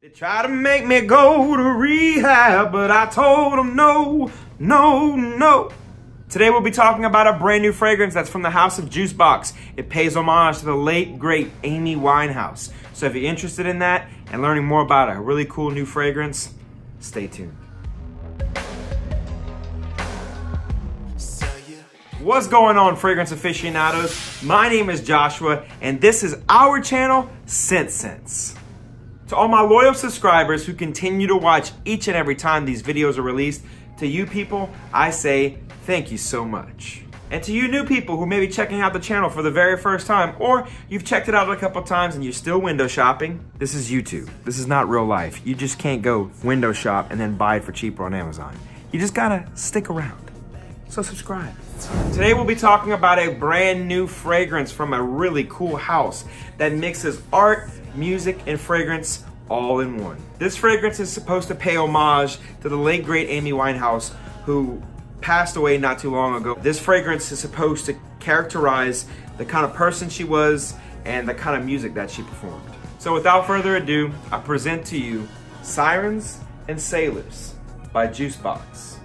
They try to make me go to rehab, but I told them no, no, no. Today we'll be talking about a brand new fragrance that's from the house of Jusbox. It pays homage to the late, great Amy Winehouse. So if you're interested in that and learning more about a really cool new fragrance, stay tuned. What's going on, fragrance aficionados? My name is Joshua, and this is our channel, ScentSense. To all my loyal subscribers who continue to watch each and every time these videos are released, to you people, I say thank you so much. And to you new people who may be checking out the channel for the very first time, or you've checked it out a couple times and you're still window shopping, this is YouTube. This is not real life. You just can't go window shop and then buy it for cheaper on Amazon. You just gotta stick around. So subscribe. Today we'll be talking about a brand new fragrance from a really cool house that mixes art, music, and fragrance all in one. This fragrance is supposed to pay homage to the late great Amy Winehouse, who passed away not too long ago. This fragrance is supposed to characterize the kind of person she was and the kind of music that she performed. So without further ado, I present to you Sirens and Sailors by Jusbox.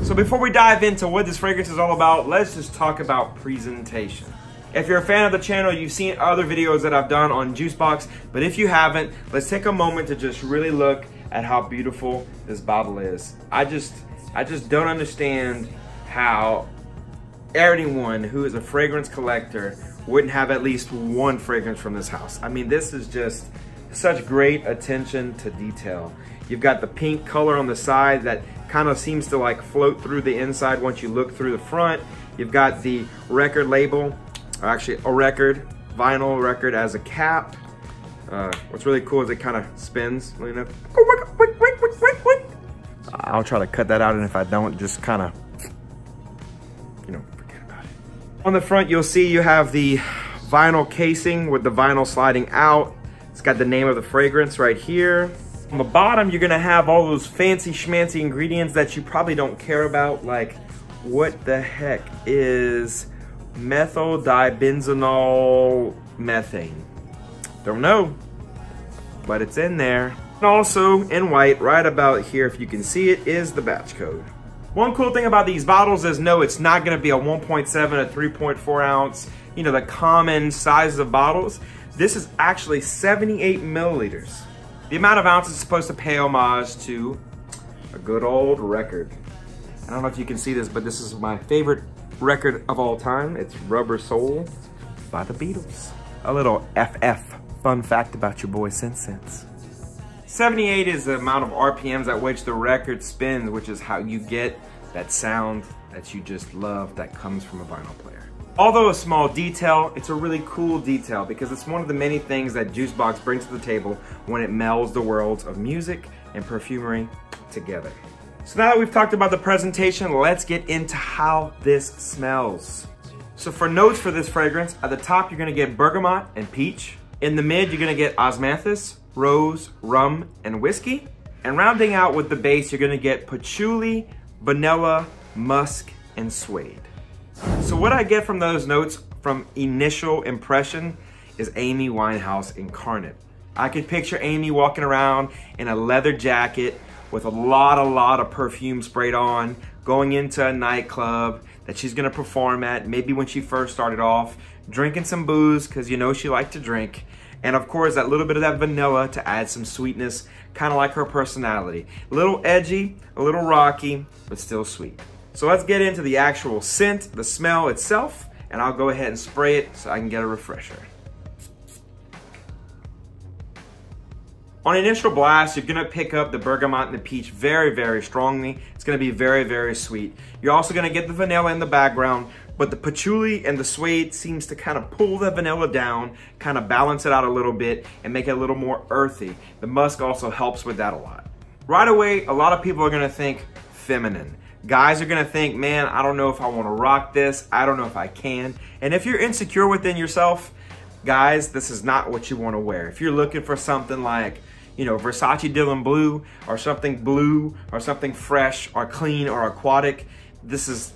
So before we dive into what this fragrance is all about, let's just talk about presentation. If you're a fan of the channel, you've seen other videos that I've done on Jusbox, but if you haven't, let's take a moment to just really look at how beautiful this bottle is. I just don't understand how anyone who is a fragrance collector wouldn't have at least one fragrance from this house. I mean, this is just such great attention to detail. You've got the pink color on the side that kind of seems to like float through the inside once you look through the front. You've got the record label, or actually a record, vinyl record as a cap. What's really cool is it kind of spins. You know? I'll try to cut that out, and if I don't, just kind of, you know, forget about it. On the front, you'll see you have the vinyl casing with the vinyl sliding out. It's got the name of the fragrance right here. On the bottom, you're gonna have all those fancy schmancy ingredients that you probably don't care about, like what the heck is methyl dibenzoyl methane? Don't know, but it's in there. And also in white, right about here, if you can see it, is the batch code. One cool thing about these bottles is no, it's not gonna be a 1.7, a 3.4 ounce, you know, the common sizes of bottles. This is actually 78 milliliters. The amount of ounces is supposed to pay homage to a good old record. I don't know if you can see this, but this is my favorite record of all time. It's Rubber Soul by the Beatles. A little FF fun fact about your boy ScentSense. 78 is the amount of RPMs at which the record spins, which is how you get that sound that you just love that comes from a vinyl player. Although a small detail, it's a really cool detail because it's one of the many things that Jusbox brings to the table when it melds the worlds of music and perfumery together. So now that we've talked about the presentation, let's get into how this smells. So for notes for this fragrance, at the top you're gonna get bergamot and peach. In the mid, you're gonna get osmanthus, rose, rum, and whiskey. And rounding out with the base, you're gonna get patchouli, vanilla, musk, and suede. So what I get from those notes from initial impression is Amy Winehouse incarnate. I could picture Amy walking around in a leather jacket with a lot of perfume sprayed on, going into a nightclub that she's gonna perform at, maybe when she first started off, drinking some booze, because you know she liked to drink, and of course that little bit of that vanilla to add some sweetness, kind of like her personality. A little edgy, a little rocky, but still sweet. So let's get into the actual scent, the smell itself, and I'll go ahead and spray it so I can get a refresher. On initial blast, you're gonna pick up the bergamot and the peach very strongly. It's gonna be very sweet. You're also gonna get the vanilla in the background, but the patchouli and the suede seems to kind of pull the vanilla down, kind of balance it out a little bit and make it a little more earthy. The musk also helps with that a lot. Right away, a lot of people are gonna think feminine. Guys are gonna think, man, I don't know if I wanna rock this. I don't know if I can. And if you're insecure within yourself, guys, this is not what you wanna wear. If you're looking for something like, you know, Versace Dylan Blue or something fresh or clean or aquatic, this is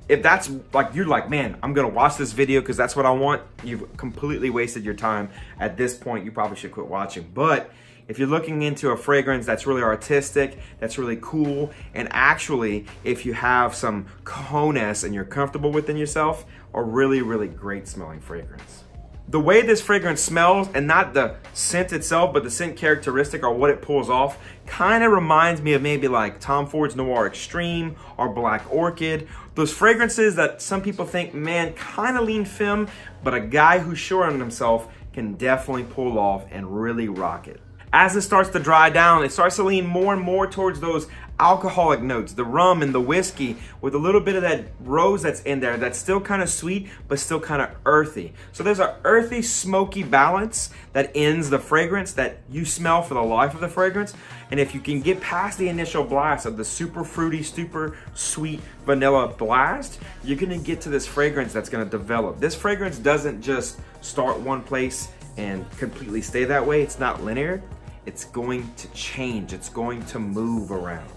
if that's like, you're like, man, I'm gonna watch this video because that's what I want, you've completely wasted your time. At this point, you probably should quit watching. But if you're looking into a fragrance that's really artistic, that's really cool, and actually, if you have some cojones and you're comfortable within yourself, a really, really great smelling fragrance. The way this fragrance smells, and not the scent itself, but the scent characteristic or what it pulls off, kind of reminds me of maybe like Tom Ford's Noir Extreme or Black Orchid. Those fragrances that some people think, man, kind of lean femme, but a guy who's sure on himself can definitely pull off and really rock it. As it starts to dry down, it starts to lean more and more towards those alcoholic notes, the rum and the whiskey, with a little bit of that rose that's in there that's still kind of sweet, but still kind of earthy. So there's an earthy, smoky balance that ends the fragrance that you smell for the life of the fragrance. And if you can get past the initial blast of the super fruity, super sweet vanilla blast, you're gonna get to this fragrance that's gonna develop. This fragrance doesn't just start one place and completely stay that way. It's not linear. It's going to change. It's going to move around.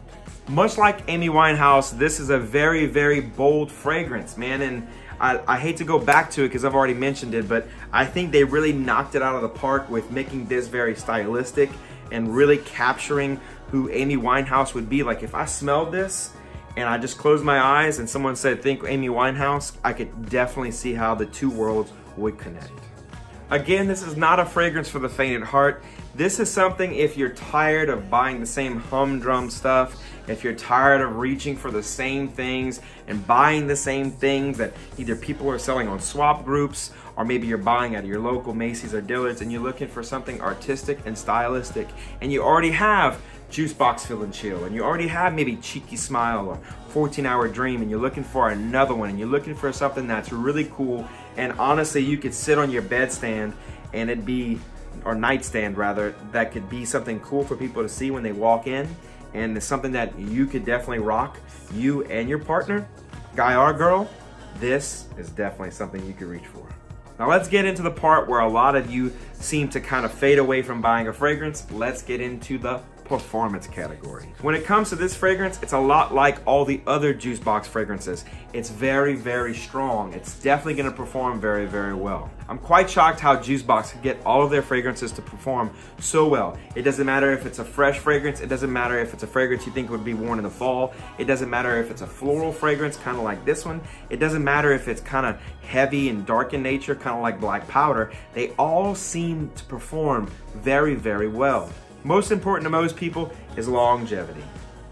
Much like Amy Winehouse, this is a very, very bold fragrance, man. And I hate to go back to it because I've already mentioned it, but I think they really knocked it out of the park with making this very stylistic and really capturing who Amy Winehouse would be. Like if I smelled this and I just closed my eyes and someone said, think Amy Winehouse, I could definitely see how the two worlds would connect. Again, this is not a fragrance for the faint at heart. This is something if you're tired of buying the same humdrum stuff, if you're tired of reaching for the same things and buying the same things that either people are selling on swap groups, or maybe you're buying at your local Macy's or Dillard's and you're looking for something artistic and stylistic, and you already have Jusbox Fill and Chill, and you already have maybe Cheeky Smile or 14-Hour Dream, and you're looking for another one, and you're looking for something that's really cool, and honestly, you could sit on your bedstand and it'd be, or nightstand rather, that could be something cool for people to see when they walk in, and it's something that you could definitely rock, you and your partner, guy or girl. This is definitely something you could reach for. Now let's get into the part where a lot of you seem to kind of fade away from buying a fragrance. Let's get into the performance category. When it comes to this fragrance, it's a lot like all the other juice box fragrances. It's very, very strong. It's definitely gonna perform very, very well. I'm quite shocked how Jusbox can get all of their fragrances to perform so well. It doesn't matter if it's a fresh fragrance. It doesn't matter if it's a fragrance you think would be worn in the fall. It doesn't matter if it's a floral fragrance, kind of like this one. It doesn't matter if it's kind of heavy and dark in nature, kind of like black powder. They all seem to perform very, very well. Most important to most people is longevity.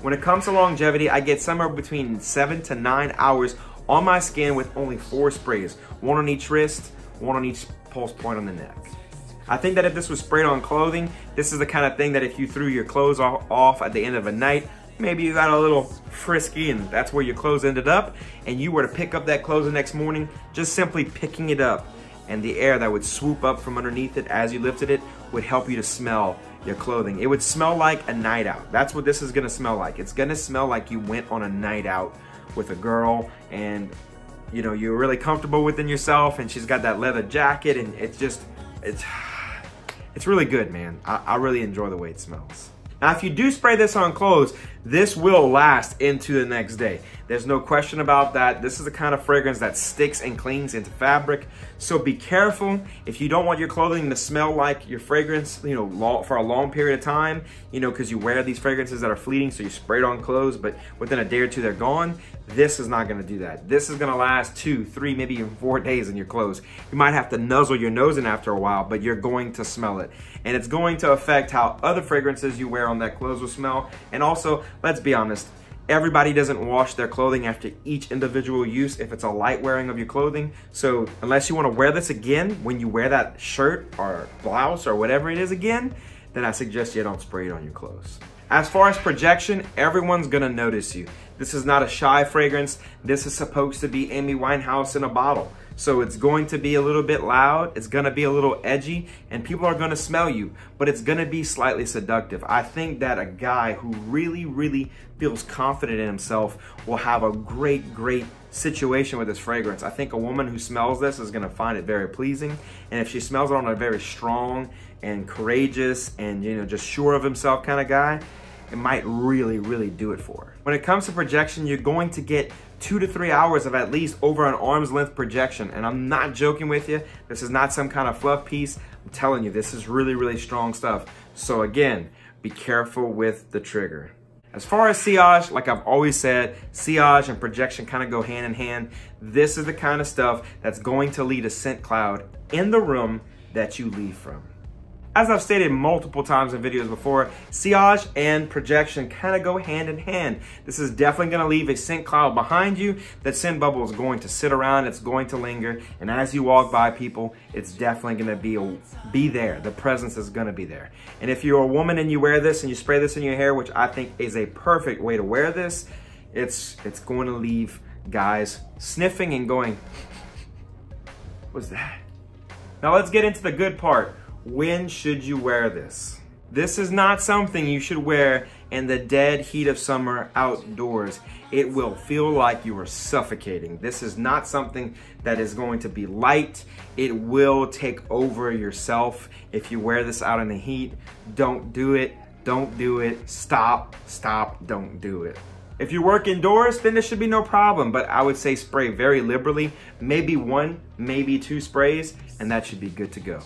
When it comes to longevity, I get somewhere between 7 to 9 hours on my skin with only 4 sprays. 1 on each wrist, 1 on each pulse point on the neck. I think that if this was sprayed on clothing, this is the kind of thing that if you threw your clothes off at the end of a night, maybe you got a little frisky and that's where your clothes ended up, and you were to pick up that clothes the next morning, just simply picking it up and the air that would swoop up from underneath it as you lifted it would help you to smell your clothing. It would smell like a night out. That's what this is gonna smell like. It's gonna smell like you went on a night out with a girl and you know, you're really comfortable within yourself and she's got that leather jacket and it's really good, man. I really enjoy the way it smells. Now, if you do spray this on clothes, this will last into the next day. There's no question about that. This is the kind of fragrance that sticks and clings into fabric. So be careful if you don't want your clothing to smell like your fragrance, you know, for a long period of time, you know, because you wear these fragrances that are fleeting, so you spray it on clothes, but within a day or two, they're gone. This is not gonna do that. This is gonna last 2, 3, maybe even 4 days in your clothes. You might have to nuzzle your nose in after a while, but you're going to smell it. And it's going to affect how other fragrances you wear on that clothes will smell. And also, let's be honest, everybody doesn't wash their clothing after each individual use if it's a light wearing of your clothing. So unless you want to wear this again when you wear that shirt or blouse or whatever it is again, then I suggest you don't spray it on your clothes. As far as projection, everyone's gonna notice you. This is not a shy fragrance. This is supposed to be Amy Winehouse in a bottle. So it's going to be a little bit loud, it's gonna be a little edgy, and people are gonna smell you, but it's gonna be slightly seductive. I think that a guy who really, really feels confident in himself will have a great, great situation with this fragrance. I think a woman who smells this is gonna find it very pleasing, and if she smells it on a very strong and courageous and, you know, just sure of himself kind of guy, it might really, really do it for her. When it comes to projection, you're going to get 2 to 3 hours of at least over an arm's length projection. And I'm not joking with you. This is not some kind of fluff piece. I'm telling you, this is really, really strong stuff. So again, be careful with the trigger. As far as sillage, like I've always said, sillage and projection kind of go hand in hand. This is the kind of stuff that's going to lead a scent cloud in the room that you leave from. As I've stated multiple times in videos before, sillage and projection kind of go hand in hand. This is definitely going to leave a scent cloud behind you. That scent bubble is going to sit around, it's going to linger, and as you walk by people, it's definitely going to be there. The presence is going to be there. And if you're a woman and you wear this and you spray this in your hair, which I think is a perfect way to wear this, it's going to leave guys sniffing and going, what's that? Now let's get into the good part. When should you wear this? This is not something you should wear in the dead heat of summer outdoors. It will feel like you are suffocating. This is not something that is going to be light. It will take over yourself if you wear this out in the heat. Don't do it. Don't do it. Stop. Stop. Don't do it. If you work indoors, then this should be no problem, but I would say spray very liberally. Maybe 1, maybe 2 sprays, and that should be good to go.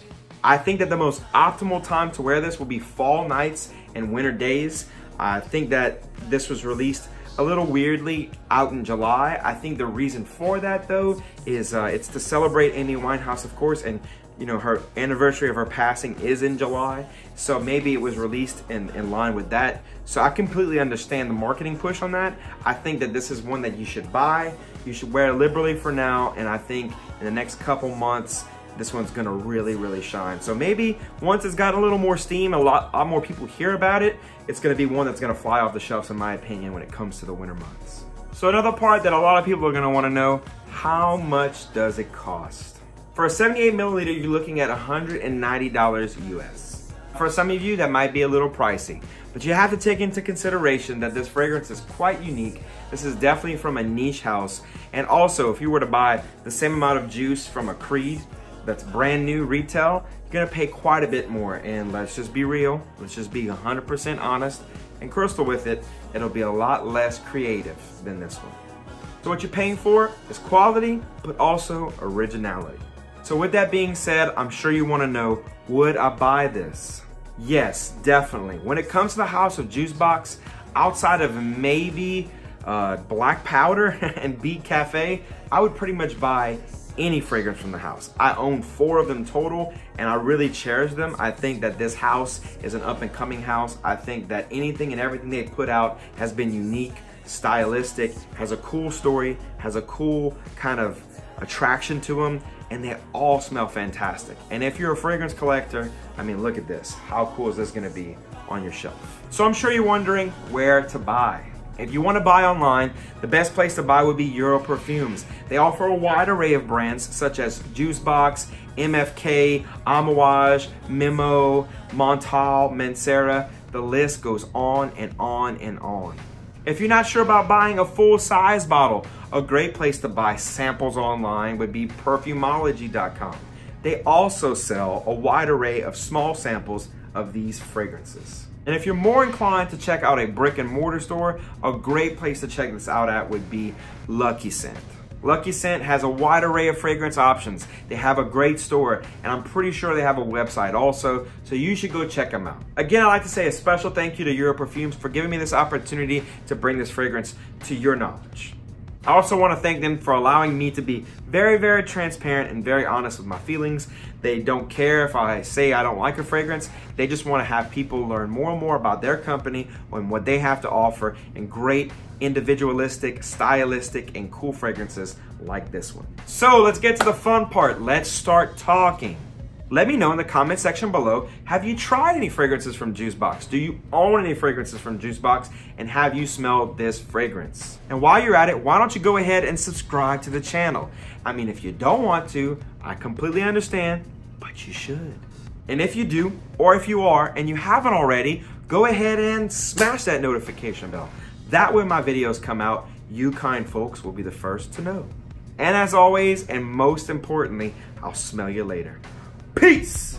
I think that the most optimal time to wear this will be fall nights and winter days. I think that this was released a little weirdly out in July. I think the reason for that though is it's to celebrate Amy Winehouse, of course, and you know, her anniversary of her passing is in July. So maybe it was released in line with that. So I completely understand the marketing push on that. I think that this is one that you should buy. You should wear it liberally for now. And I think in the next couple months, this one's gonna really, really shine. So maybe once it's got a little more steam, a lot more people hear about it, it's gonna be one that's gonna fly off the shelves in my opinion when it comes to the winter months. So another part that a lot of people are gonna wanna know, how much does it cost? For a 78 milliliter, you're looking at $190 US. For some of you, that might be a little pricey, but you have to take into consideration that this fragrance is quite unique. This is definitely from a niche house. And also, if you were to buy the same amount of juice from a Creed, that's brand new retail, you're gonna pay quite a bit more. And let's just be real, let's just be 100% honest and crystal with it, it'll be a lot less creative than this one. So what you're paying for is quality, but also originality. So with that being said, I'm sure you wanna know, would I buy this? Yes, definitely. When it comes to the house of Jusbox, outside of maybe Black Powder and Beat Cafe, I would pretty much buy any fragrance from the house. I own 4 of them total and I really cherish them. I think that this house is an up and coming house. I think that anything and everything they put out has been unique, stylistic, has a cool story, has a cool kind of attraction to them, and they all smell fantastic. And if you're a fragrance collector, I mean, look at this. How cool is this gonna be on your shelf? So I'm sure you're wondering where to buy. If you want to buy online, the best place to buy would be EUROPERFUMES. They offer a wide array of brands such as Jusbox, MFK, Homage, Memo, Montal, Mancera. The list goes on and on and on. If you're not sure about buying a full-size bottle, a great place to buy samples online would be Perfumology.com. They also sell a wide array of small samples of these fragrances. And if you're more inclined to check out a brick and mortar store, a great place to check this out at would be Lucky Scent. Lucky Scent has a wide array of fragrance options. They have a great store, and I'm pretty sure they have a website also, so you should go check them out. Again, I'd like to say a special thank you to EUROPERFUMES for giving me this opportunity to bring this fragrance to your knowledge. I also want to thank them for allowing me to be very, very transparent and very honest with my feelings. They don't care if I say I don't like a fragrance. They just want to have people learn more and more about their company and what they have to offer in great, individualistic, stylistic, and cool fragrances like this one. So let's get to the fun part. Let's start talking. Let me know in the comment section below, have you tried any fragrances from Jusbox? Do you own any fragrances from Jusbox? And have you smelled this fragrance? And while you're at it, why don't you go ahead and subscribe to the channel? I mean, if you don't want to, I completely understand, but you should. And if you do, or if you are, and you haven't already, go ahead and smash that notification bell. That way my videos come out, you kind folks will be the first to know. And as always, and most importantly, I'll smell you later. Peace!